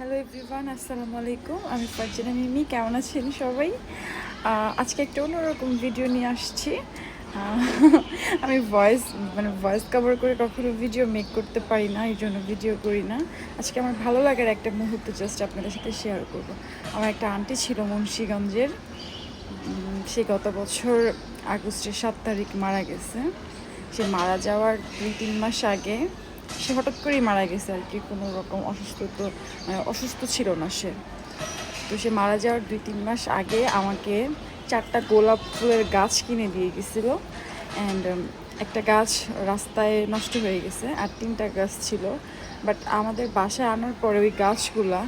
Hello everyone, আসসালামু আলাইকুম। আমি ফারজানা মিমি। কেমন আছেন সবাই? আজকে একটা অন্যরকম ভিডিও নিয়ে আসছি। আহ, আমি ভয়েস কভার করে কখনো ভিডিও মেক করতে পারি না, এই জন্য ভিডিও করি না। আজকে আমার ভালো লাগার একটা মুহূর্ত জাস্ট আপনাদের সাথে শেয়ার করব। আমার একটা আন্টি ছিল মুন্সিগঞ্জের। সে গত বছর আগস্টের 7 তারিখ মারা গেছে। সে মারা যাওয়ার 2-3 মাস আগে সে হঠাৎ করেই মারা গেছে আর কি। কোনো রকম অসুস্থ ছিল না সে। তো সে মারা যাওয়ার 2-3 মাস আগে আমাকে 4টা গোলাপ ফুলের গাছ কিনে দিয়ে গেছিলো। অ্যান্ড একটা গাছ রাস্তায় নষ্ট হয়ে গেছে, আর 3টা গাছ ছিল। বাট আমাদের বাসায় আনার পরে ওই গাছগুলা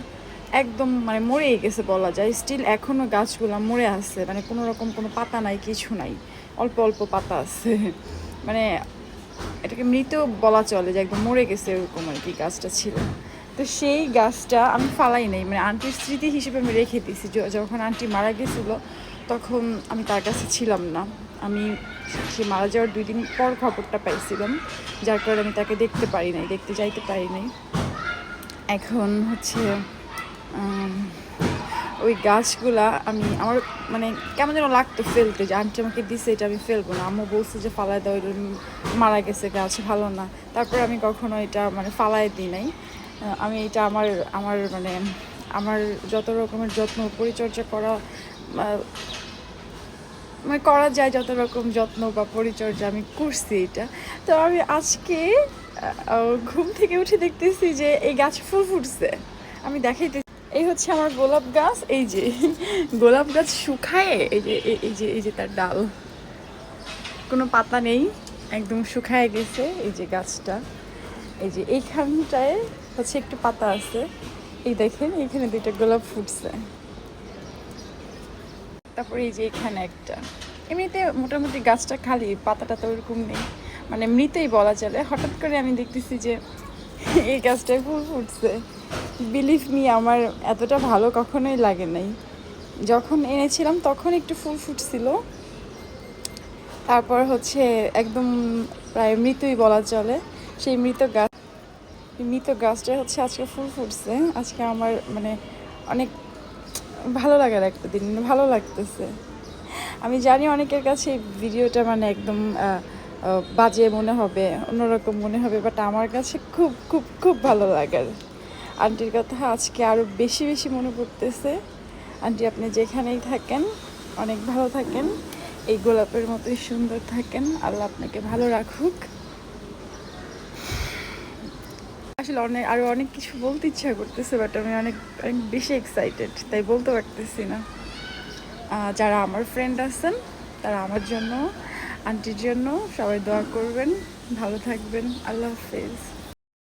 একদম মরেই গেছে বলা যায়। স্টিল এখনও গাছগুলা মরে আছে, কোনো রকম কোনো পাতা নাই, কিছু নাই, অল্প অল্প পাতা আছে। মানে এটাকে মৃত বলা চলে, যে একদম মরে গেছে এরকম আর কি গাছটা ছিল। তো সেই গাছটা আমি ফালাই নাই, আন্টির স্মৃতি হিসেবে আমি রেখে দিয়েছি। যখন আন্টি মারা গেছিলো তখন আমি তার কাছে ছিলাম না। আমি সে মারা যাওয়ার 2 দিন পর খবরটা পাইছিলাম, যার কারণে আমি তাকে দেখতে যাইতে পারি নাই। এখন হচ্ছে ওই গাছগুলা আমার কেমন যেন লাগতো ফেলতে, যে আন্টি আমাকে দিছে এটা আমি ফেলবো না। আম্মু বলছে যে ফালায় দাও, এটা মারা গেছে গাছ, ভালো না। তারপর আমি কখনো এটা ফালায় দিই নাই। আমি এটা আমার আমার আমার যত রকমের যত্ন পরিচর্যা করা যায়, যত রকম যত্ন বা পরিচর্যা আমি করছি এটা। তো আমি আজকে ঘুম থেকে উঠে দেখতেছি যে এই গাছ ফুল ফুটছে। আমি দেখাইতেছি, এই হচ্ছে আমার গোলাপ গাছ। এই যে গোলাপ গাছ শুকায়, এই যে তার ডাল, কোনো পাতা নেই, একদম শুকায় গেছে। এই যে গাছটা, এই যে এইখানটায় হচ্ছে একটু পাতা আছে। এই দেখেন, এইখানে 2টা গোলাপ ফুটছে। তারপরে এই যে এখানে একটা। এমনিতে মোটামুটি গাছটা খালি, পাতাটা তো ওরকম নেই, মৃতই বলা চলে। হঠাৎ করে আমি দেখতেছি যে এই গাছটায় ফুল ফুটছে। বিলিভ মি, আমার এতটা ভালো কখনোই লাগে নাই। যখন এনেছিলাম তখন একটু ফুল ফুটছিল, তারপর হচ্ছে একদম প্রায় মৃতই বলা চলে। সেই মৃত গাছটা হচ্ছে আজকে ফুল ফুটছে। আজকে আমার অনেক ভালো লাগার একটা দিন, ভালো লাগতেছে। আমি জানি অনেকের কাছে এই ভিডিওটা একদম বাজে মনে হবে, অন্যরকম মনে হবে, বাট আমার কাছে খুব খুব খুব ভালো লাগার। আন্টির কথা আজকে আরও বেশি বেশি মনে পড়তেছে। আন্টি, আপনি যেখানেই থাকেন অনেক ভালো থাকেন, এই গোলাপের মতোই সুন্দর থাকেন। আল্লাহ আপনাকে ভালো রাখুক। আসলে আরও অনেক কিছু বলতে ইচ্ছা করতেছে, বাট আমি অনেক অনেক বেশি এক্সাইটেড, তাই বলতে পারতেছি না। যারা আমার ফ্রেন্ড আছেন তারা আমার জন্য, আন্টির জন্য সবাই দোয়া করবেন, ভালো থাকবেন। আল্লাহ হাফেজ।